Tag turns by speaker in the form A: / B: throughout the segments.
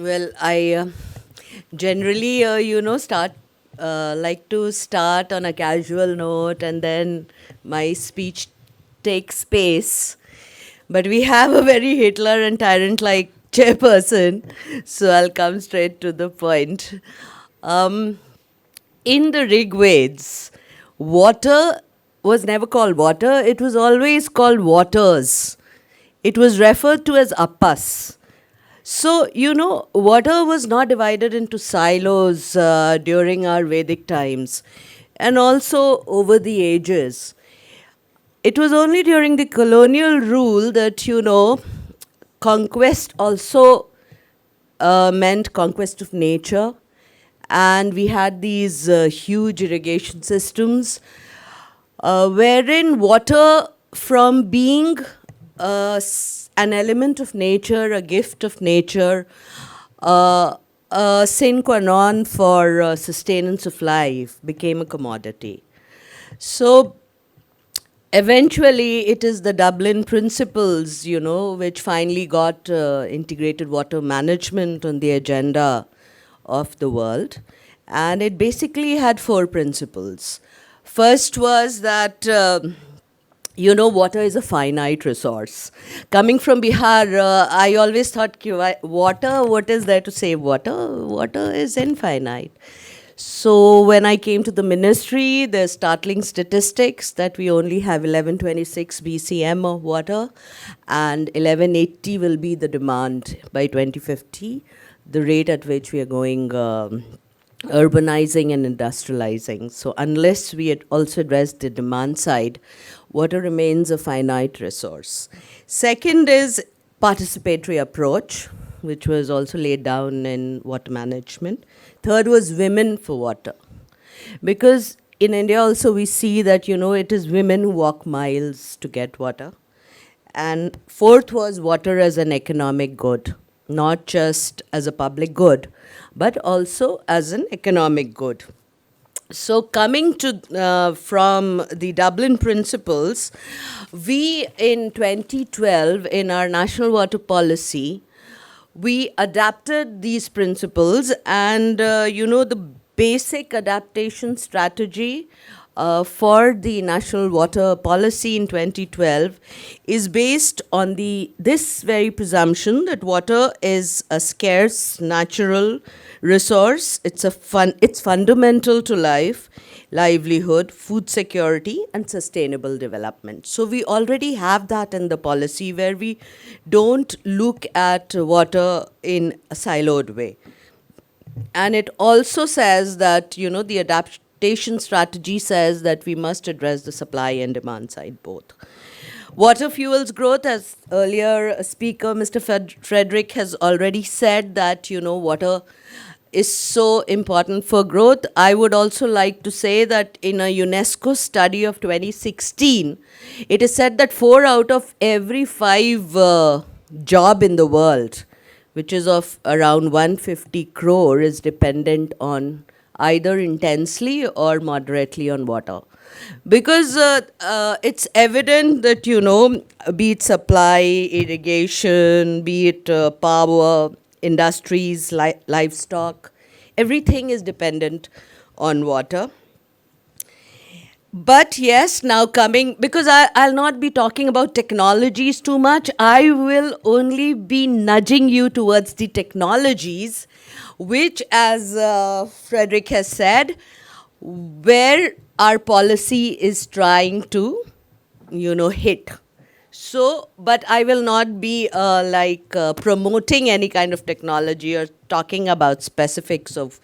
A: Well, I generally, start like to start on a casual note, and then my speech takes space. But we have a very Hitler and tyrant-like chairperson, so I'll come straight to the point. Um, in the Rig Veds, water was never called water; it was always called waters. It was referred to as appas. So, water was not divided into silos during our Vedic times and also over the ages. It was only during the colonial rule that, conquest also meant conquest of nature. And we had these huge irrigation systems wherein water, from being an element of nature, a gift of nature, a sine qua non for sustenance of life, became a commodity. So eventually, it is the Dublin Principles, which finally got integrated water management on the agenda of the world. And it basically had four principles. First was that water is a finite resource. Coming from Bihar, I always thought, water, what is there to save water? Water is infinite. So when I came to the ministry, there's startling statistics that we only have 1126 BCM of water, and 1180 will be the demand by 2050, the rate at which we are going urbanizing and industrializing. So unless we also address the demand side, water remains a finite resource. Second is participatory approach, which was also laid down in water management. Third was women for water. Because in India also we see that, it is women who walk miles to get water. And fourth was water as an economic good, not just as a public good, but also as an economic good. So coming to from the Dublin Principles, we in 2012 in our national water policy, we adapted these principles, and the basic adaptation strategy for the national water policy in 2012 is based on this very presumption that water is a scarce natural resource. It's fundamental to life, livelihood, food security, and sustainable development. So we already have that in the policy, where we don't look at water in a siloed way. And it also says that, the adaptation strategy says that we must address the supply and demand side both. Water fuels growth, as earlier speaker, Mr. Frederick, has already said that, water is so important for growth. I would also like to say that in a UNESCO study of 2016, it is said that 4 out of every 5 job in the world, which is of around 150 crore, is dependent on either intensely or moderately on water. Because it's evident that, be it supply, irrigation, be it power, industries, livestock, everything is dependent on water. But yes, now coming, because I'll not be talking about technologies too much, I will only be nudging you towards the technologies, which, as Frederick has said, where our policy is trying to, hit. So, but I will not be promoting any kind of technology or talking about specifics of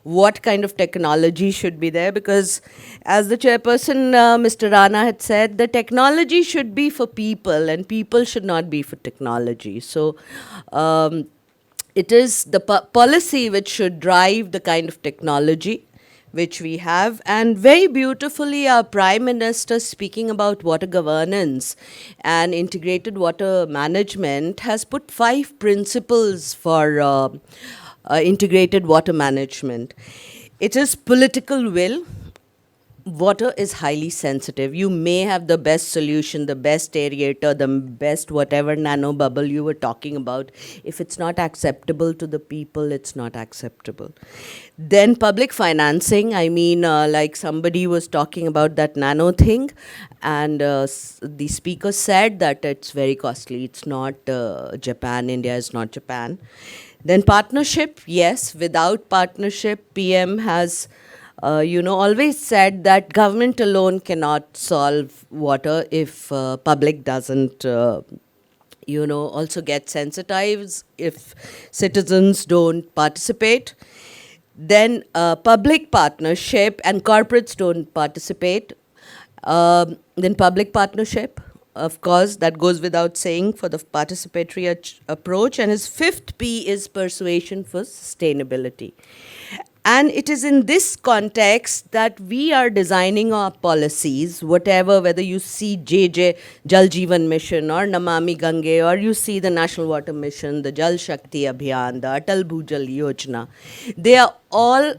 A: what kind of technology should be there, because as the chairperson, Mr. Rana, had said, the technology should be for people and people should not be for technology. So it is the policy which should drive the kind of technology which we have. And very beautifully, our Prime Minister, speaking about water governance and integrated water management, has put 5 principles for integrated water management. It is political will, water is highly sensitive. You may have the best solution, the best aerator, the best whatever nano bubble you were talking about. If it's not acceptable to the people, it's not acceptable. Then public financing. I mean, like somebody was talking about that nano thing, and the speaker said that it's very costly. It's not Japan. India is not Japan. Then partnership. Yes, without partnership, PM has always said that government alone cannot solve water if public doesn't, also get sensitized, if citizens don't participate. Then public partnership and corporates don't participate. Then public partnership, of course, that goes without saying for the participatory approach. And his fifth P is persuasion for sustainability. And it is in this context that we are designing our policies, whatever, whether you see JJ, Jal Jeevan Mission, or Namami Gange, or you see the National Water Mission, the Jal Shakti Abhiyan, the Atal Bhujal Yojana, they are all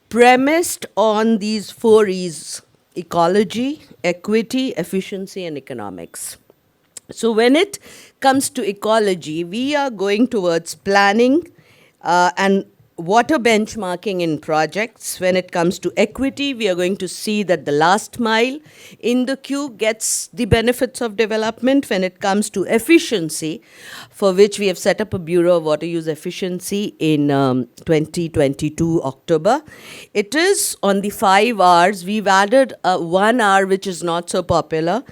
A: premised on these four E's: ecology, equity, efficiency, and economics. So when it comes to ecology, we are going towards planning and water benchmarking in projects. When it comes to equity, we are going to see that the last mile in the queue gets the benefits of development. When it comes to efficiency, for which we have set up a Bureau of Water Use Efficiency in 2022 October. It is on the 5 R's. We've added 1 R, which is not so popular.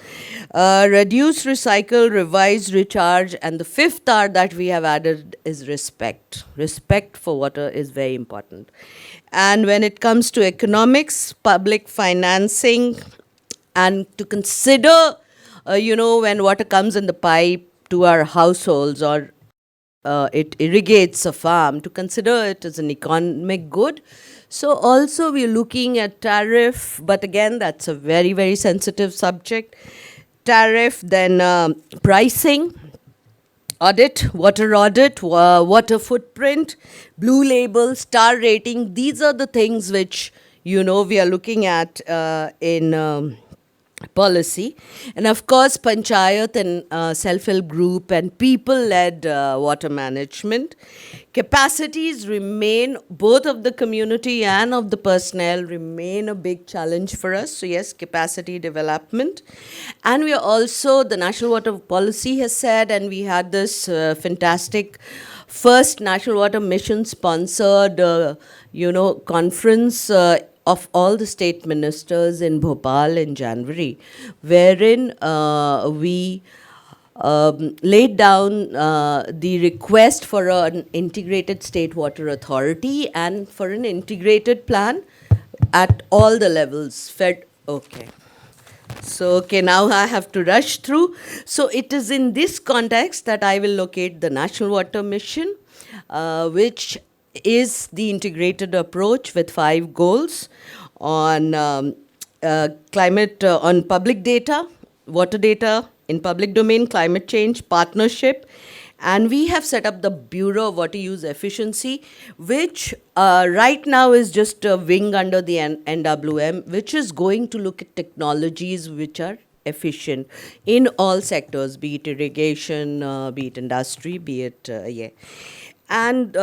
A: Reduce, recycle, revise, recharge. And the 5th R that we have added is respect. Respect for water is very important. And when it comes to economics, public financing, and to consider, when water comes in the pipe to our households, or it irrigates a farm, to consider it as an economic good. So also we're looking at tariff, but again, that's a very, very sensitive subject. Tariff, then pricing, audit, water footprint, blue label, star rating. These are the things which, we are looking at in policy. And of course, panchayat and self-help group and people-led water management. Capacities remain, both of the community and of the personnel, remain a big challenge for us. So yes, capacity development. And we are also, the National Water Policy has said, and we had this fantastic first National Water Mission sponsored, conference of all the state ministers in Bhopal in January, wherein we laid down the request for an integrated state water authority and for an integrated plan at all the levels. Okay. So, now I have to rush through. So, it is in this context that I will locate the National Water Mission, which is the integrated approach with 5 goals on climate, on public data, water data in public domain, climate change, partnership. And we have set up the Bureau of Water Use Efficiency, which right now is just a wing under the NWM, which is going to look at technologies which are efficient in all sectors, be it irrigation, be it industry, be it, And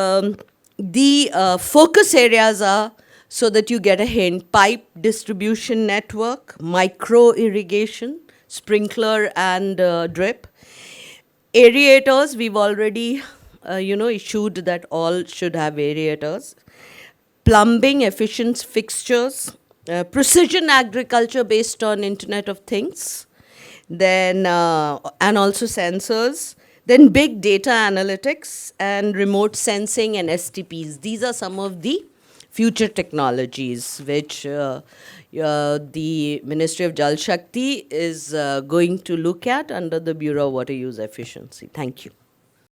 A: the focus areas are, so that you get a hint, pipe distribution network, micro irrigation, sprinkler and drip. Aerators, we've already, issued that all should have aerators. Plumbing, efficient fixtures, precision agriculture based on Internet of Things, then and also sensors, then big data analytics and remote sensing and STPs. These are some of the future technologies which the Ministry of Jal Shakti is going to look at under the Bureau of Water Use Efficiency. Thank you.